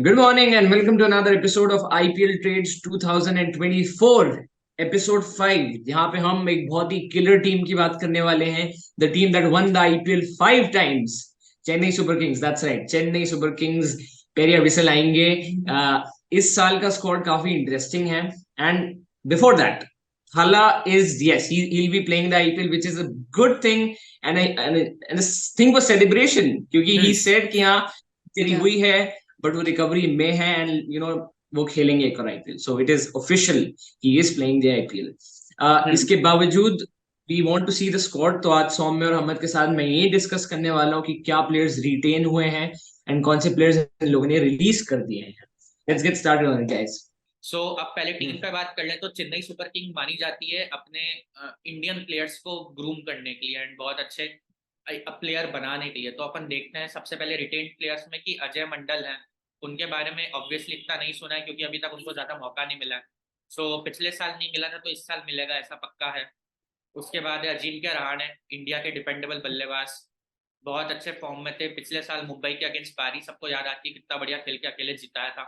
Good morning and welcome to another episode of IPL Trades 2024 episode 5 जहां पे हम एक बहुत ही किलर टीम की बात करने वाले हैं। The team that won the IPL 5 times, Chennai super kings. That's right, Chennai super kings. Periya whistle आएंगे। इस साल का स्क्वाड काफी इंटरेस्टिंग है। And before that, Hala is, yes, he'll be playing the IPL, which is a good thing, and this thing was celebration क्योंकि he said कि हाँ तेरी हुई है, बट वो रिकवरी में है एंड वो खेलेंगे एक और IPL. So it is official, he is playing the IPL. इसके बावजूद we want to see the squad. तो आज सौम्य और अहमद के साथ मैं ये डिस्कस करने वाला हूँ कि क्या प्लेयर्स रिटेन हुए हैं एंड कौन से प्लेयर्स इन लोगों ने रिलीज कर दिए हैं। Let's get started on it guys. अब पहले टीम का बात कर ले तो चेन्नई सुपर किंग मानी जाती है अपने इंडियन प्लेयर्स को ग्रूम करने के लिए एंड बहुत अच्छे प्लेयर बनाने के लिए। तो अपन देखते हैं सबसे पहले रिटेन्ड प्लेयर्स में कि अजय मंडल हैं। उनके बारे में ऑब्वियसली इतना नहीं सुना है क्योंकि अभी तक उनको ज्यादा मौका नहीं मिला है। पिछले साल नहीं मिला था तो इस साल मिलेगा, ऐसा पक्का है। उसके बाद है अजिंक्य रहाणे, इंडिया के डिपेंडेबल बल्लेबाज, बहुत अच्छे फॉर्म में थे। पिछले साल मुंबई के अगेंस्ट पारी सबको याद आती है, कितना बढ़िया खेल के अकेले जिताया था।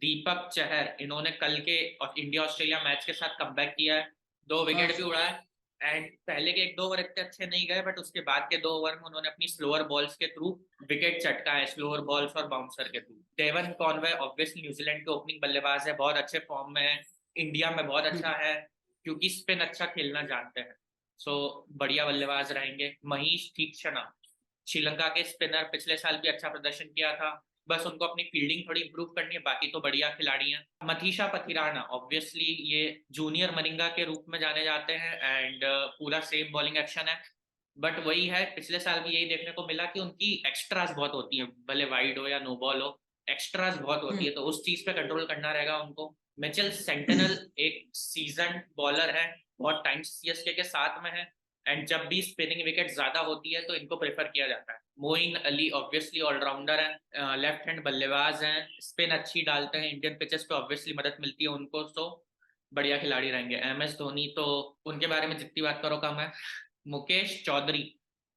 दीपक चहर, इन्होंने कल के इंडिया ऑस्ट्रेलिया मैच के साथ कमबैक किया है, 2 विकेट भी उड़ाए एंड पहले के 1-2 ओवर इतने अच्छे नहीं गए बट उसके बाद के 2 ओवर में उन्होंने अपनी स्लोअर बॉल्स के थ्रू विकेट चटका है, स्लोअर बॉल्स और बाउंसर के through. Devon Conway obviously New Zealand के ओपनिंग बल्लेबाज है, बहुत अच्छे फॉर्म में है, इंडिया में बहुत अच्छा है क्योंकि स्पिन अच्छा खेलना जानते हैं। बढ़िया बल्लेबाज रहेंगे। महीश तीक्षणा, श्रीलंका के स्पिनर, पिछले साल भी अच्छा प्रदर्शन किया था, बस उनको अपनी फील्डिंग थोड़ी इंप्रूव करनी है, बाकी तो बढ़िया खिलाड़ी हैं। मथीशा पथिराना, ऑब्वियसली ये जूनियर मनिंगा के रूप में जाने जाते हैं एंड पूरा सेम बॉलिंग एक्शन है। बट वही है, पिछले साल भी यही देखने को मिला कि उनकी एक्स्ट्राज बहुत होती है, भले वाइड हो या नो बॉल हो, एक्स्ट्राज बहुत होती है, तो उस चीज पे कंट्रोल करना रहेगा उनको। मिचेल सेंटिनल एक सीजन बॉलर है, बहुत टाइम सीएसके के साथ में है एंड जब भी स्पिनिंग विकेट ज्यादा होती है तो इनको प्रेफर किया जाता है। मोइन अली ऑब्वियसली ऑलराउंडर है, लेफ्ट हैंड बल्लेबाज हैं, स्पिन अच्छी डालते हैं, इंडियन पिचेस पे ऑब्वियसली मदद मिलती है उनको, तो बढ़िया खिलाड़ी रहेंगे। एमएस धोनी तो उनके बारे में जितनी बात करो कम है। मुकेश चौधरी,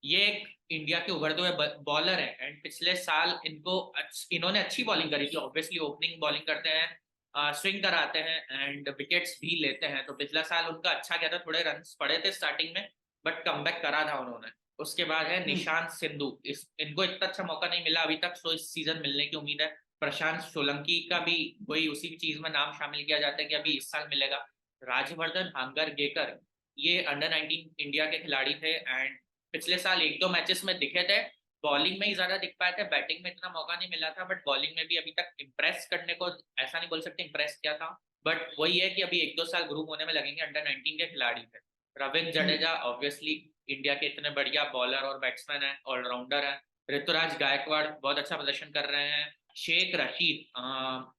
ये एक इंडिया के उभरते हुए बॉलर है एंड पिछले साल इन्होंने अच्छी बॉलिंग करी थी, ऑब्वियसली ओपनिंग बॉलिंग करते हैं, स्विंग कराते हैं एंड विकेट्स भी लेते हैं, तो पिछला साल उनका अच्छा गया था, थोड़े रन पड़े थे स्टार्टिंग में बट कमबैक करा था उन्होंने। उसके बाद है निशांत सिंधु, इनको इतना अच्छा मौका नहीं मिला अभी तक, तो इस सीजन मिलने की उम्मीद है। प्रशांत सोलंकी का भी वही उसी चीज में नाम शामिल किया जाता है कि अभी इस साल मिलेगा। राजवर्धन हांगरगेकर, ये अंडर 19 इंडिया के खिलाड़ी थे एंड पिछले साल 1-2 मैचेस में दिखे थे, बॉलिंग में ही ज्यादा दिख पाए थे, बैटिंग में इतना मौका नहीं मिला था, बट बॉलिंग में भी अभी तक इम्प्रेस करने को ऐसा नहीं बोल सकते इम्प्रेस किया था, बट वही है कि अभी 1-2 साल ग्रुप होने में लगेंगे। अंडर 19 के खिलाड़ी थे। रविंद्र जडेजा ऑब्वियसली इंडिया के इतने बढ़िया बॉलर और बैट्समैन है, ऑलराउंडर है। ऋतुराज गायकवाड़ बहुत अच्छा प्रदर्शन कर रहे हैं। शेख रशीद,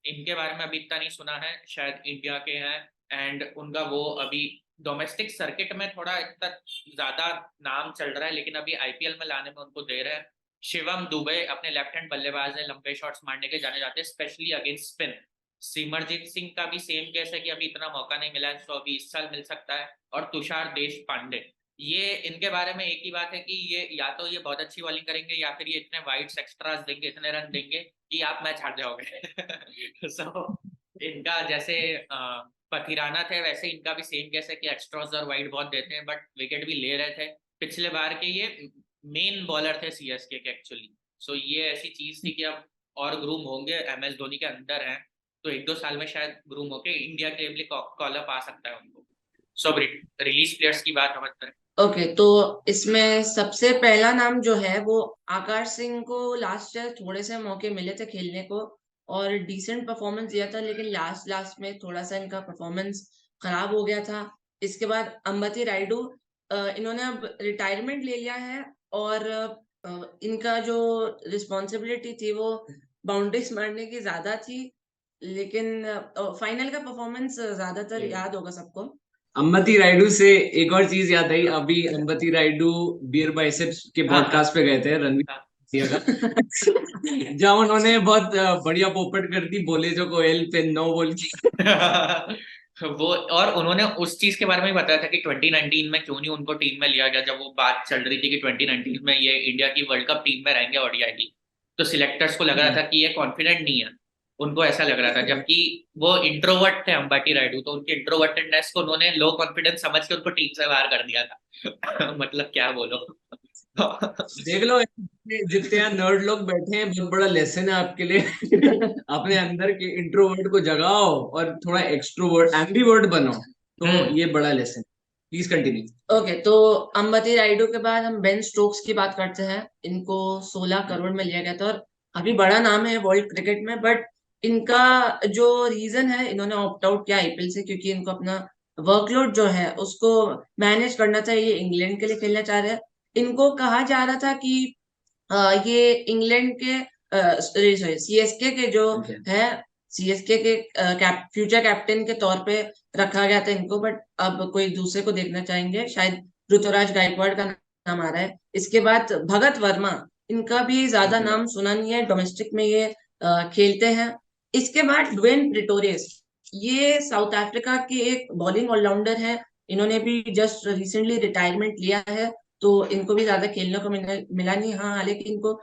इनके बारे में अभी इतना नहीं सुना है, शायद इंडिया के हैं एंड उनका वो अभी डोमेस्टिक सर्किट में थोड़ा इतना ज्यादा नाम चल रहा है, लेकिन अभी आईपीएल में लाने में उनको दे रहे हैं। शिवम दुबे अपने लेफ्ट हैंड बल्लेबाज है, लंबे शॉट्स मारने के जाने जाते हैं, specially against spin. Simarjeet Singh का भी सेम केस है कि अभी इतना मौका नहीं मिला है, तो अभी इस साल मिल सकता है। और तुषार देश पांडे, ये इनके बारे में एक ही बात है कि ये या तो ये बहुत अच्छी बॉलिंग करेंगे या फिर ये इतने वाइड एक्स्ट्रास देंगे, इतने रन देंगे कि आप मैच हार जाओगे। इनका जैसे पथिराना थे वैसे इनका भी सेम केस है कि एक्स्ट्रास और वाइड बहुत देते हैं बट विकेट भी ले रहे थे। पिछले बार के ये मेन बॉलर थे सीएसके के एक्चुअली। ये ऐसी चीज थी कि अब और ग्रूम होंगे, एमएस धोनी के अंदर हैं, तो 1-2 साल में शायद ग्रूम होके इंडिया के लिए कॉल अप आ सकता है उनको। रिलीज प्लेयर्स की बात हम करें। ओके, तो इसमें सबसे पहला नाम जो है वो आकाश सिंह को लास्ट ईयर थोड़े से मौके मिले थे खेलने को और डिसेंट परफॉर्मेंस दिया था, लेकिन लास्ट लास्ट में थोड़ा सा इनका परफॉर्मेंस खराब हो गया था। इसके बाद अंबती रायडू, इन्होंने अब रिटायरमेंट ले लिया है और इनका जो रिस्पॉन्सिबिलिटी थी वो बाउंड्रीज मारने की ज्यादा थी, लेकिन फाइनल का परफॉर्मेंस ज्यादातर याद होगा सबको। अंबती रायडू से एक और चीज याद आई, अभी अंबती रायडू बियर बाइसेप्स के पॉडकास्ट पे गए थे रणवीर सिंह का, जहाँ उन्होंने बहुत बढ़िया पोपट कर दी, बोले जो कोयल पे नो बोल की। वो और उन्होंने उस चीज के बारे में बताया था कि 2019 में क्यों नहीं उनको टीम में लिया गया, जब वो बात चल रही थी कि 2019 में ये इंडिया की वर्ल्ड कप टीम में रहेंगे ओडीआई की, तो सिलेक्टर्स को लग रहा था कि ये कॉन्फिडेंट नहीं है। उनको ऐसा लग रहा था, जबकि वो इंट्रोवर्ट थे अंबाती रायडू, तो उनकी इंट्रोवर्टेडनेस को उन्होंने लो कॉन्फिडेंस समझ के उनको टीम से बाहर कर दिया था। मतलब क्या बोलो। देख लो, जितने यहाँ नर्ड लोग बैठे हैं, बहुत बड़ा लेसन है आपके लिए। अपने अंदर के इंट्रोवर्ट को जगाओ और थोड़ा एक्सट्रोवर्ट एम्बीवर्ट बनो, तो ये बड़ा लेसन। Please continue. ओके, तो अंबती रायडू के बाद हम बेन स्टोक्स की बात करते हैं। इनको 16 करोड़ में लिया गया था और काफी बड़ा नाम है वर्ल्ड क्रिकेट में। बट इनका जो रीजन है, इन्होंने ऑप्ट आउट किया आईपीएल से क्योंकि इनको अपना वर्कलोड जो है उसको मैनेज करना था। ये इंग्लैंड के लिए खेलना चाह रहे हैं। इनको कहा जा रहा था कि ये इंग्लैंड के सॉरी सीएसके के जो है, सीएसके के फ्यूचर कैप्टन के तौर पे रखा गया था इनको। बट अब कोई दूसरे को देखना चाहेंगे, शायद ऋतुराज गायकवाड़ का नाम आ रहा है। इसके बाद भगत वर्मा, इनका भी ज्यादा नाम सुना नहीं है, डोमेस्टिक में ये खेलते हैं। इसके बाद ड्वेन प्रिटोरियस, ये साउथ अफ्रीका के एक बॉलिंग ऑलराउंडर है। इन्होंने भी जस्ट रिसेंटली रिटायरमेंट लिया है, तो इनको भी ज्यादा खेलने को मिला नहीं। हाँ, हालांकि इनको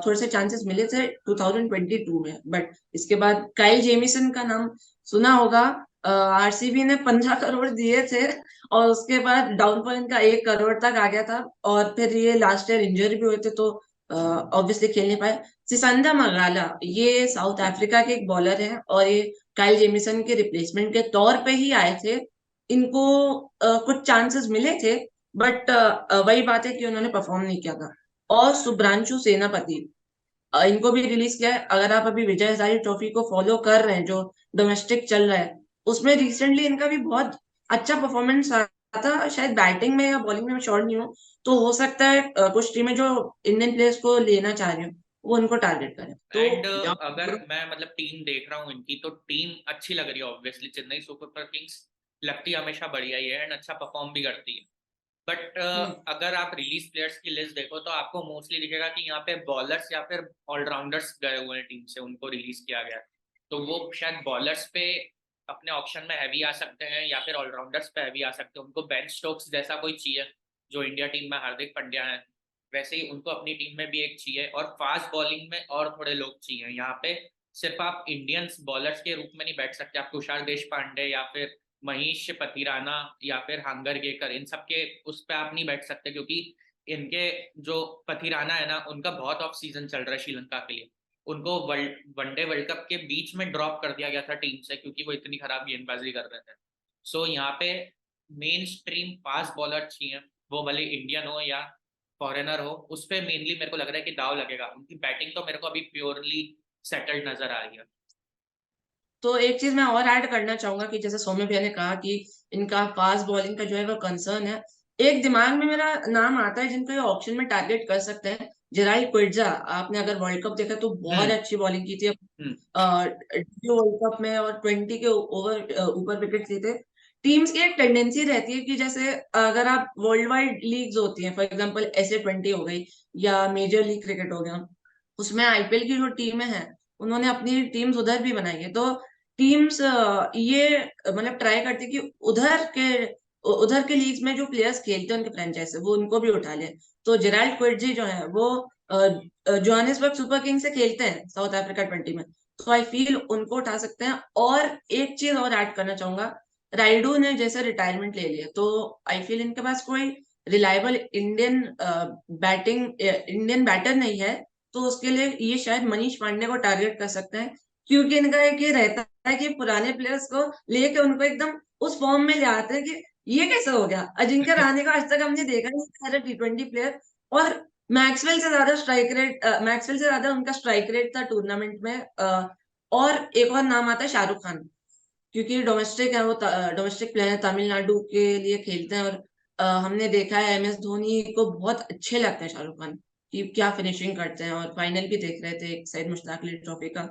थोड़े से चांसेस मिले थे 2022 में। बट इसके बाद काइल जेमिसन का नाम सुना होगा। आरसीबी ने 15 करोड़ दिए थे और उसके बाद डाउनफॉल इनका 1 करोड़ तक आ गया था। और फिर ये लास्ट ईयर इंजरी भी हुए थे, तो ऑब्वियसली खेल नहीं पाए। सिसंदा मगाला, ये साउथ अफ्रीका के एक बॉलर हैं और ये काइल जेमिसन के रिप्लेसमेंट के तौर पे ही आए थे। इनको कुछ चांसेस मिले थे, बट वही बात है कि उन्होंने परफॉर्म नहीं किया था। और सुब्रांशु सेनापति, इनको भी रिलीज किया है। अगर आप अभी विजय हजारे ट्रॉफी को फॉलो कर रहे हैं, जो डोमेस्टिक चल रहा है, उसमें रिसेंटली इनका भी बहुत अच्छा परफॉर्मेंस आया था। शायद बैटिंग में या बॉलिंग में, मैं श्योर नहीं हूँ। तो हो सकता है कुछ टीमें जो इंडियन प्लेयर्स को लेना चाह रही हो वो उनको टारगेट करें। तो एंड अगर मैं मतलब टीम देख रहा हूँ इनकी, तो टीम अच्छी लग रही है। ऑब्वियसली चेन्नई सुपर किंग्स लगती है हमेशा बढ़िया ही है एंड अच्छा परफॉर्म भी करती है। बट अगर आप रिलीज प्लेयर्स की लिस्ट देखो तो आपको मोस्टली दिखेगा कि यहाँ पे बॉलर्स या फिर ऑलराउंडर्स गए हुए हैं टीम से, उनको रिलीज किया गया। तो वो शायद बॉलर्स पे अपने ऑप्शन में हैवी आ सकते हैं या फिर ऑलराउंडर्स पे हैवी आ सकते हैं। उनको बेन स्टोक्स जैसा कोई चाहिए, जो इंडिया टीम में हार्दिक पांड्या है, वैसे ही उनको अपनी टीम में भी एक चाहिए। और फास्ट बॉलिंग में और थोड़े लोग चाहिए यहाँ पे। सिर्फ आप इंडियंस बॉलर्स के रूप में नहीं बैठ सकते, आप तुषार देशपांडे या फिर मनीष पतिराना या फिर हांगर गेकर, इन सब के उस पर आप नहीं बैठ सकते, क्योंकि इनके जो पतिराना है ना, उनका बहुत ऑफ सीजन चल रहा है श्रीलंका के लिए। उनको वनडे वर्ल्ड कप के बीच में ड्रॉप कर दिया गया था टीम से, क्योंकि वो इतनी खराब गेंदबाजी कर रहे थे। सो यहाँ पे मेन स्ट्रीम फास्ट बॉलर चाहिए, वो भले इंडियन हो या फॉरेनर हो। उस पर मेनली मेरे को लग रहा है कि दाव लगेगा। उनकी बैटिंग तो मेरे को अभी प्योरली सेटल्ड नजर आ रही है। तो एक चीज मैं और ऐड करना चाहूंगा कि जैसे सौम्य भैया ने कहा कि इनका फास्ट बॉलिंग का जो है वो कंसर्न है। एक दिमाग में मेरा नाम आता है जिनको ये ऑप्शन में टारगेट कर सकते हैं, जेराल्ड क्विट्जा। आपने अगर वर्ल्ड कप देखा तो बहुत अच्छी बॉलिंग की थी वर्ल्ड कप में, और 20 के ओवर ऊपर विकेट लिए थे। टीम्स की एक टेंडेंसी रहती है कि जैसे अगर आप वर्ल्ड वाइड लीग्स होती हैं, फॉर एग्जांपल ऐसे 20 हो गई या मेजर लीग क्रिकेट हो गया, उसमें आईपीएल की जो टीमें हैं उन्होंने अपनी टीम्स उधर भी बनाई है। तो टीम्स ये मतलब ट्राई करती है कि उधर के लीग्स में जो प्लेयर्स खेलते हैं उनके फ्रेंचाइज से, वो उनको भी उठा ले। तो जेराल्ड क्विटजी जो है वो जोहानिसबर्ग सुपर किंग्स से खेलते हैं साउथ अफ्रीका 20 में। तो आई फील उनको उठा सकते हैं। और एक चीज और ऐड करना चाहूंगा, राइडू ने जैसे रिटायरमेंट ले लिया, तो आई फील इनके पास कोई रिलायबल इंडियन बैटर नहीं है। तो उसके लिए ये शायद मनीष पांडे को टारगेट कर सकते हैं, क्योंकि इनका एक ये रहता है कि पुराने प्लेयर्स को लेके उनको एकदम उस फॉर्म में ले आते हैं कि ये कैसे हो गया। अजिंक्य रहाणे को आज तक हमने देखा नहीं एज T20 प्लेयर। और मैक्सवेल से ज्यादा उनका स्ट्राइक रेट था टूर्नामेंट में। और एक और नाम आता है शाहरुख खान, क्योंकि डोमेस्टिक है, वो डोमेस्टिक प्लेयर है, तमिलनाडु के लिए खेलते हैं। और हमने देखा है MS धोनी को बहुत अच्छे लगते हैं शाहरुख खान, कि क्या फिनिशिंग करते हैं। और फाइनल भी देख रहे थे एक साइड मुश्ताक अली ट्रॉफी का,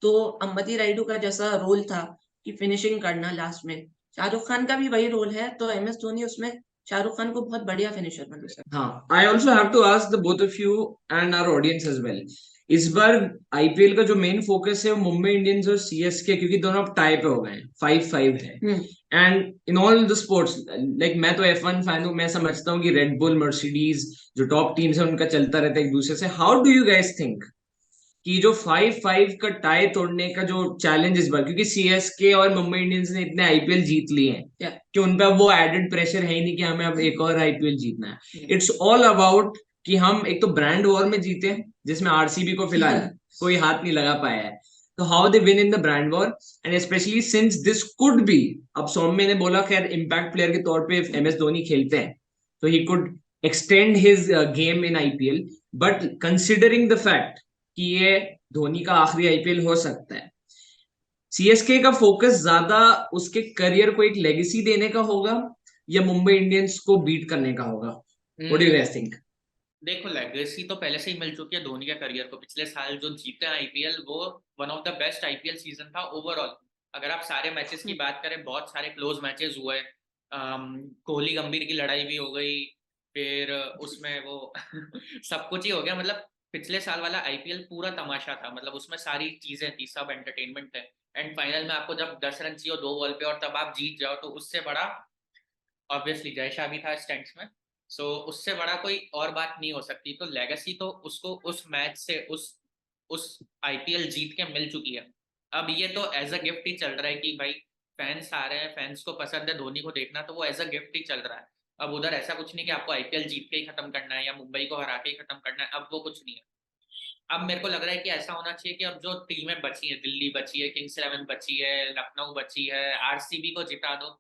तो अंबती रायडू का जैसा रोल था कि फिनिशिंग करना लास्ट में, शाहरुख खान का भी वही रोल है। तो MS धोनी उसमें शाहरुख खान को बहुत बढ़िया फिनिशर बना सकता हाँ, I also have to ask the both of you and our audience as well. इस बार आईपीएल का जो मेन फोकस है वो मुंबई इंडियंस और सीएसके, क्योंकि दोनों अब टाई पे हो गए हैं, 5-5 है। And in all the sports, like मैं तो F1 फैन हूँ, मैं समझता हूँ कि रेड बुल, मर्सिडीज जो टॉप टीम्स है उनका चलता रहता है एक दूसरे से। How do you guys think कि जो 5-5 का टाई तोड़ने का जो चैलेंज इस बार, क्योंकि सीएसके और मुंबई इंडियंस ने इतने आईपीएल जीत लिए हैं कि उन पे अब वो एडेड प्रेशर है ही नहीं कि हमें अब एक और आईपीएल जीतना है। इट्स ऑल अबाउट कि हम एक तो ब्रांड वॉर में जीते जिसमें आरसीबी को फिलहाल कोई हाथ नहीं लगा पाया है, तो how they win in the brand war, and specially since this could be, अब सौम्य ने बोला खैर इम्पैक्ट प्लेयर के तौर पे एमएस धोनी खेलते हैं तो he could extend his game in IPL, but considering the fact कि ये धोनी का आखिरी आईपीएल हो सकता है, सीएसके का फोकस ज्यादा उसके करियर को एक लेगेसी देने का होगा या मुंबई इंडियंस को बीट करने का होगा? What do you guys think? देखो लेगेसी तो पहले से ही मिल चुकी है धोनी के करियर को। पिछले साल जो जीते आईपीएल वो one of the best IPL season था ओवरऑल। अगर आप सारे मैचेस की बात करें, बहुत सारे क्लोज मैचेस हुए। कोहली गंभीर की लड़ाई भी हो गई, फिर उसमें वो सब कुछ ही हो गया। मतलब पिछले साल वाला आईपीएल पूरा तमाशा था, मतलब उसमें सारी चीजें थी, सब एंटरटेनमेंट है। एंड फाइनल में आपको जब 10 रन चाहिए 2 बॉल पे और तब आप जीत जाओ, तो उससे बड़ा ऑब्वियसली जय शाह भी था स्टैंड्स में, सो उससे बड़ा कोई और बात नहीं हो सकती। तो लेगेसी तो उसको उस मैच से उस आईपीएल जीत के मिल चुकी है। अब ये तो एज अ गिफ्ट ही चल रहा है कि भाई फैंस आ रहे हैं, फैंस को पसंद है धोनी को देखना, तो वो एज अ गिफ्ट ही चल रहा है। अब उधर ऐसा कुछ नहीं कि आपको आईपीएल जीत के ही खत्म करना है या मुंबई को हरा के ही खत्म करना है, अब वो कुछ नहीं है। अब मेरे को लग रहा है कि ऐसा होना चाहिए कि अब जो टीमें बची है, दिल्ली बची है, किंग्स 11 बची है, लखनऊ बची है, आरसीबी को जिता दो।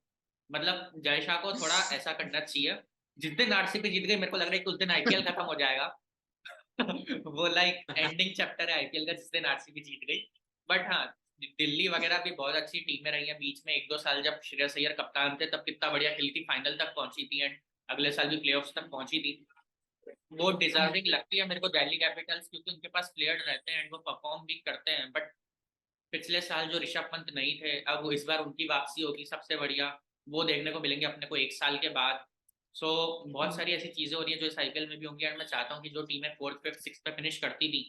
मतलब जय शाह को थोड़ा ऐसा करना चाहिए। जिस दिन आरसीबी जीत गई मेरे को लग रहा है कि उस दिन आईपीएल खत्म हो जाएगा। वो लाइक एंडिंग चैप्टर है आईपीएल का जिस दिन आरसीबी जीत गई। बट हाँ, दिल्ली वगैरह भी बहुत अच्छी टीमें रही हैं बीच में। 1-2 साल जब श्रेयस अय्यर कप्तान थे तब कितना बढ़िया खेली थी, फाइनल तक पहुंची थी एंड अगले साल भी प्लेऑफ्स तक पहुंची थी। वो डिजर्विंग लगती है मेरे को दिल्ली कैपिटल्स, क्योंकि उनके पास प्लेयर रहते हैं एंड वो परफॉर्म भी करते हैं। बट पिछले साल जो ऋषभ पंत नहीं थे, अब वो इस बार उनकी वापसी होगी सबसे बढ़िया, वो देखने को मिलेंगे अपने को 1 साल के बाद। सो बहुत सारी ऐसी चीजें हो रही है जो इस आईपीएल में भी होंगी एंड मैं चाहता हूँ कि जो टीमें 4th 5th 6th पे फिनिश करती थी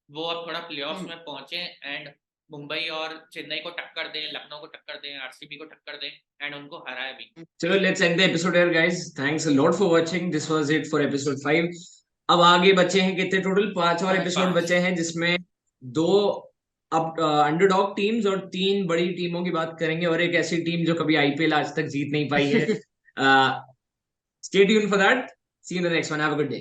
वो अब थोड़ा प्लेऑफ्स में पहुंचे एंड मुंबई और चेन्नई को टक्कर दें, लखनऊ को टक्कर दें, आरसीबी को टक्कर दें एंड उनको हराए भी। चलो let's end the episode here guys, thanks a lot for watching, this was it for episode 5। अब आगे बचे हैं कितने टोटल? 5 और एपिसोड बचे हैं जिसमें 2 अब अंडरडॉग टीम्स और 3 बड़ी टीमों की बात करेंगे और एक ऐसी टीम जो कभी आईपीएल आज तक जीत नहीं पाई है। Stay tuned for that, see you in the next one, have a good day.